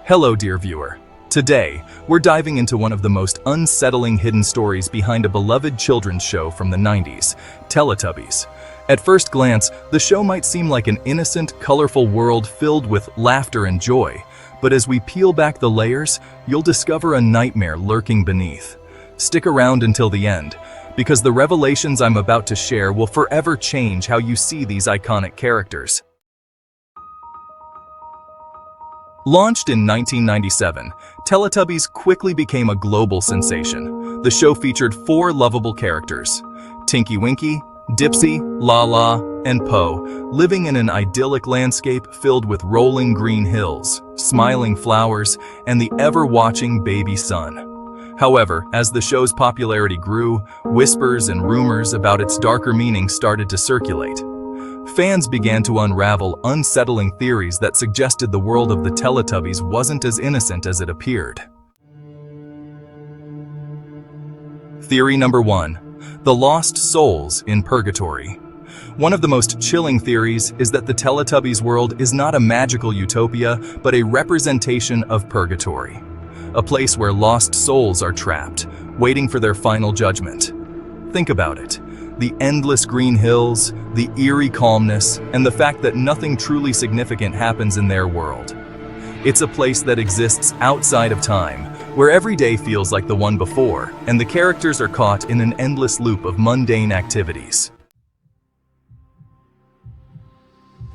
Hello, dear viewer. Today, we're diving into one of the most unsettling hidden stories behind a beloved children's show from the 90s, Teletubbies. At first glance, the show might seem like an innocent, colorful world filled with laughter and joy, but as we peel back the layers, you'll discover a nightmare lurking beneath. Stick around until the end, because the revelations I'm about to share will forever change how you see these iconic characters. Launched in 1997, Teletubbies quickly became a global sensation. The show featured four lovable characters: Tinky Winky, Dipsy, Laa-Laa, and Po, living in an idyllic landscape filled with rolling green hills, smiling flowers, and the ever-watching baby sun. However, as the show's popularity grew, whispers and rumors about its darker meaning started to circulate. Fans began to unravel unsettling theories that suggested the world of the Teletubbies wasn't as innocent as it appeared. Theory number 1. The lost souls in Purgatory. One of the most chilling theories is that the Teletubbies world is not a magical utopia, but a representation of Purgatory, a place where lost souls are trapped, waiting for their final judgment. Think about it. The endless green hills, the eerie calmness, and the fact that nothing truly significant happens in their world. It's a place that exists outside of time, where every day feels like the one before, and the characters are caught in an endless loop of mundane activities.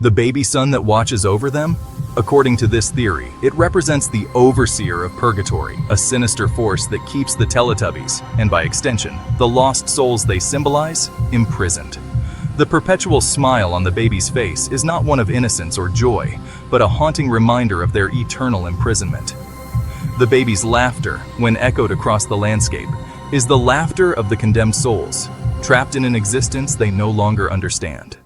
The baby sun that watches over them? According to this theory, it represents the overseer of Purgatory, a sinister force that keeps the Teletubbies, and by extension, the lost souls they symbolize, imprisoned. The perpetual smile on the baby's face is not one of innocence or joy, but a haunting reminder of their eternal imprisonment. The baby's laughter, when echoed across the landscape, is the laughter of the condemned souls, trapped in an existence they no longer understand.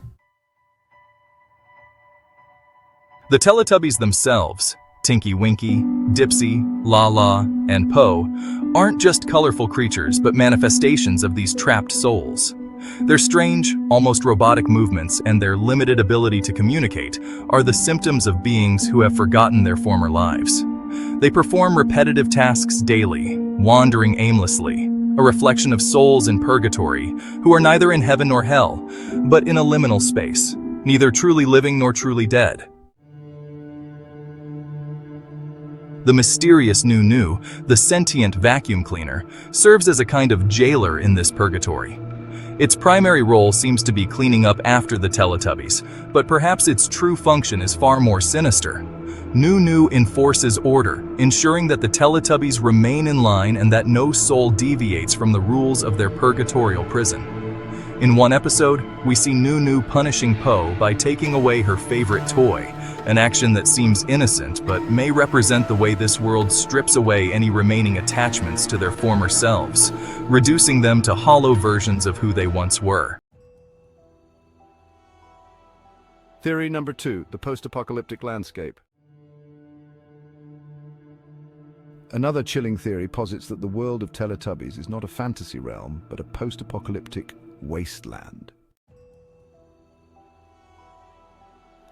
The Teletubbies themselves, Tinky Winky, Dipsy, Laa-Laa, and Po, aren't just colorful creatures but manifestations of these trapped souls. Their strange, almost robotic movements and their limited ability to communicate are the symptoms of beings who have forgotten their former lives. They perform repetitive tasks daily, wandering aimlessly, a reflection of souls in Purgatory who are neither in heaven nor hell, but in a liminal space, neither truly living nor truly dead. The mysterious Noo, the sentient vacuum cleaner, serves as a kind of jailer in this purgatory. Its primary role seems to be cleaning up after the Teletubbies, but perhaps its true function is far more sinister. Noo enforces order, ensuring that the Teletubbies remain in line and that no soul deviates from the rules of their purgatorial prison. In one episode, we see Noo punishing Po by taking away her favorite toy, an action that seems innocent but may represent the way this world strips away any remaining attachments to their former selves, reducing them to hollow versions of who they once were. Theory number 2, the post-apocalyptic landscape. Another chilling theory posits that the world of Teletubbies is not a fantasy realm, but a post-apocalyptic wasteland.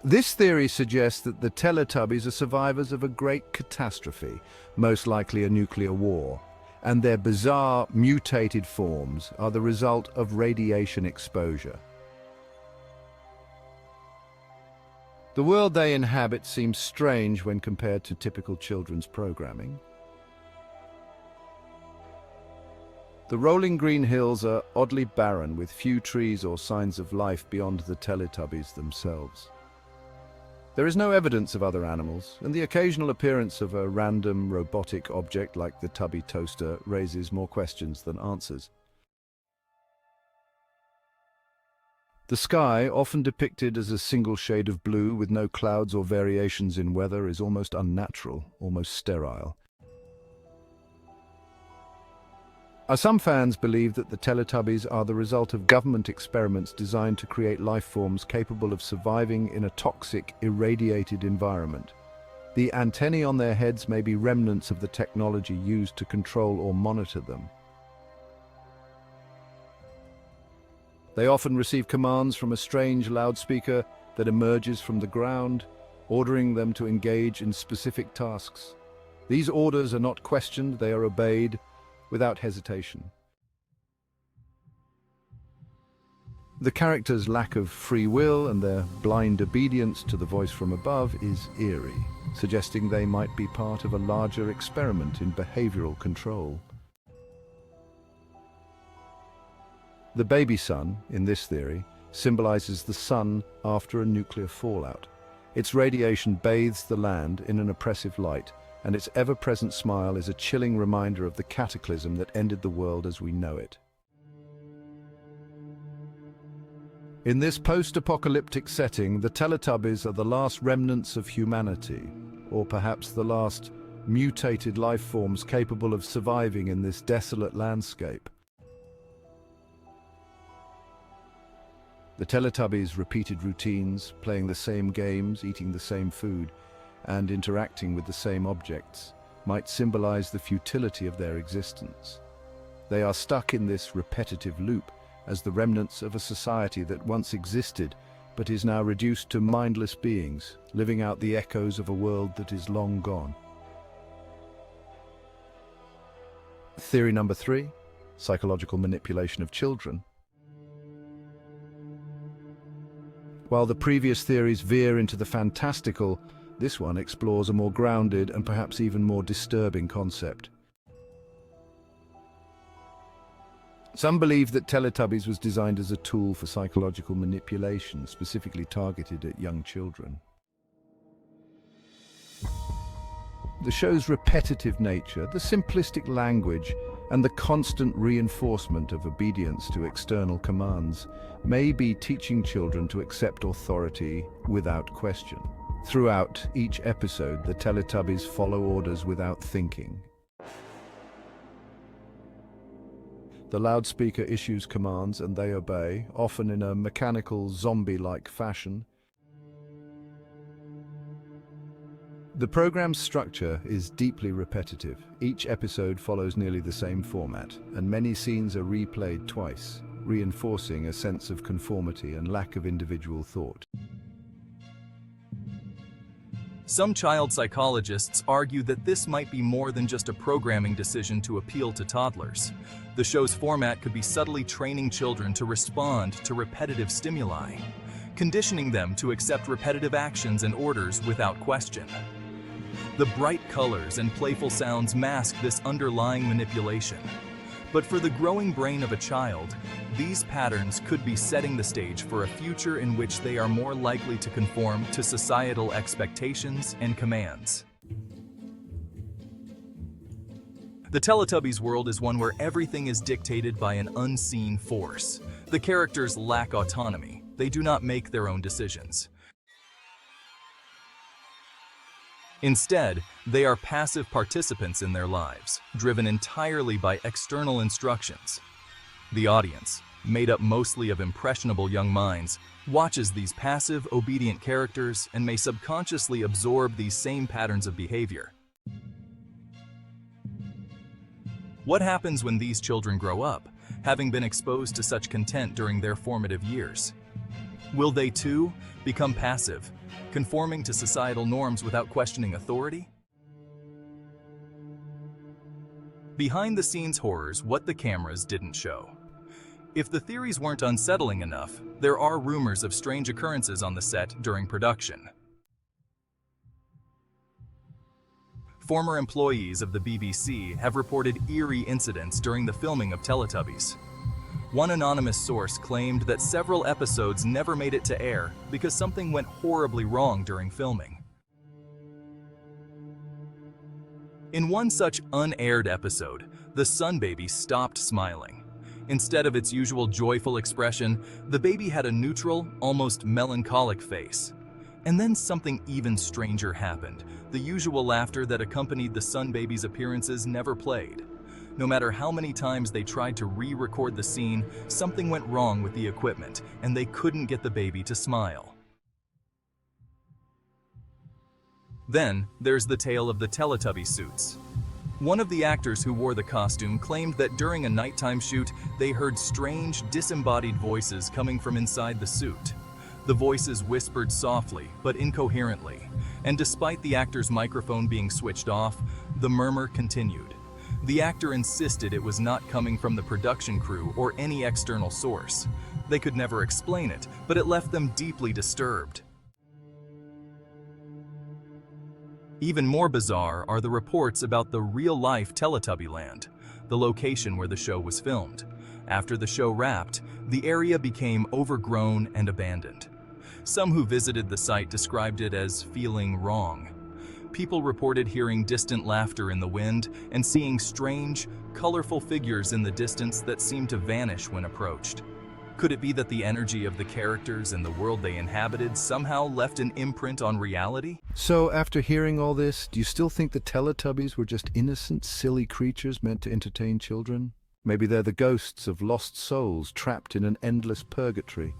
This theory suggests that the Teletubbies are survivors of a great catastrophe, most likely a nuclear war, and their bizarre, mutated forms are the result of radiation exposure. The world they inhabit seems strange when compared to typical children's programming. The rolling green hills are oddly barren, with few trees or signs of life beyond the Teletubbies themselves. There is no evidence of other animals, and the occasional appearance of a random robotic object like the Tubby toaster raises more questions than answers. The sky, often depicted as a single shade of blue with no clouds or variations in weather, is almost unnatural, almost sterile. Some fans believe that the Teletubbies are the result of government experiments designed to create life forms capable of surviving in a toxic, irradiated environment. The antennae on their heads may be remnants of the technology used to control or monitor them. They often receive commands from a strange loudspeaker that emerges from the ground, ordering them to engage in specific tasks. These orders are not questioned, they are obeyed without hesitation. The characters' lack of free will and their blind obedience to the voice from above is eerie, suggesting they might be part of a larger experiment in behavioral control. The baby sun, in this theory, symbolizes the sun after a nuclear fallout. Its radiation bathes the land in an oppressive light, and its ever-present smile is a chilling reminder of the cataclysm that ended the world as we know it. In this post-apocalyptic setting, the Teletubbies are the last remnants of humanity, or perhaps the last mutated life forms capable of surviving in this desolate landscape. The Teletubbies' repeated routines, playing the same games, eating the same food, and interacting with the same objects, might symbolize the futility of their existence. They are stuck in this repetitive loop as the remnants of a society that once existed but is now reduced to mindless beings, living out the echoes of a world that is long gone. Theory number 3, psychological manipulation of children. While the previous theories veer into the fantastical, this one explores a more grounded and perhaps even more disturbing concept. Some believe that Teletubbies was designed as a tool for psychological manipulation, specifically targeted at young children. The show's repetitive nature, the simplistic language, and the constant reinforcement of obedience to external commands may be teaching children to accept authority without question. Throughout each episode, the Teletubbies follow orders without thinking. The loudspeaker issues commands and they obey, often in a mechanical, zombie-like fashion. The program's structure is deeply repetitive. Each episode follows nearly the same format, and many scenes are replayed twice, reinforcing a sense of conformity and lack of individual thought. Some child psychologists argue that this might be more than just a programming decision to appeal to toddlers. The show's format could be subtly training children to respond to repetitive stimuli, conditioning them to accept repetitive actions and orders without question. The bright colors and playful sounds mask this underlying manipulation. But for the growing brain of a child, these patterns could be setting the stage for a future in which they are more likely to conform to societal expectations and commands. The Teletubbies world is one where everything is dictated by an unseen force. The characters lack autonomy. They do not make their own decisions. Instead, they are passive participants in their lives, driven entirely by external instructions. The audience, made up mostly of impressionable young minds, watches these passive, obedient characters and may subconsciously absorb these same patterns of behavior. What happens when these children grow up, having been exposed to such content during their formative years? Will they too become passive, conforming to societal norms without questioning authority? Behind-the-scenes horrors, what the cameras didn't show. If the theories weren't unsettling enough, there are rumors of strange occurrences on the set during production. Former employees of the BBC have reported eerie incidents during the filming of Teletubbies. One anonymous source claimed that several episodes never made it to air because something went horribly wrong during filming. In one such unaired episode, the Sun Baby stopped smiling. Instead of its usual joyful expression, the baby had a neutral, almost melancholic face. And then something even stranger happened. The usual laughter that accompanied the Sun Baby's appearances never played. No matter how many times they tried to re-record the scene, something went wrong with the equipment, and they couldn't get the baby to smile. Then, there's the tale of the Teletubby suits. One of the actors who wore the costume claimed that during a nighttime shoot, they heard strange, disembodied voices coming from inside the suit. The voices whispered softly, but incoherently, and despite the actor's microphone being switched off, The murmur continued. The actor insisted it was not coming from the production crew or any external source. They could never explain it, but it left them deeply disturbed. Even more bizarre are the reports about the real-life Teletubby land, the location where the show was filmed. After the show wrapped, the area became overgrown and abandoned. Some who visited the site described it as feeling wrong. People reported hearing distant laughter in the wind and seeing strange, colorful figures in the distance that seemed to vanish when approached. Could it be that the energy of the characters and the world they inhabited somehow left an imprint on reality? So, after hearing all this, do you still think the Teletubbies were just innocent, silly creatures meant to entertain children? Maybe they're the ghosts of lost souls trapped in an endless purgatory.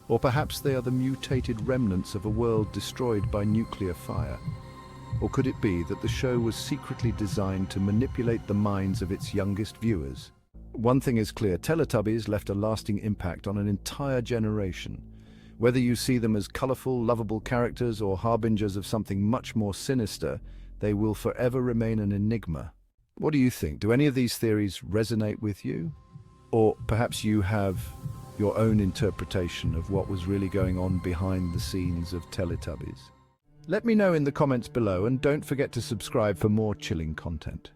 Or perhaps they are the mutated remnants of a world destroyed by nuclear fire. Or could it be that the show was secretly designed to manipulate the minds of its youngest viewers? One thing is clear, Teletubbies left a lasting impact on an entire generation. Whether you see them as colorful, lovable characters or harbingers of something much more sinister, they will forever remain an enigma. What do you think? Do any of these theories resonate with you? Or perhaps you have your own interpretation of what was really going on behind the scenes of Teletubbies? Let me know in the comments below, and don't forget to subscribe for more chilling content.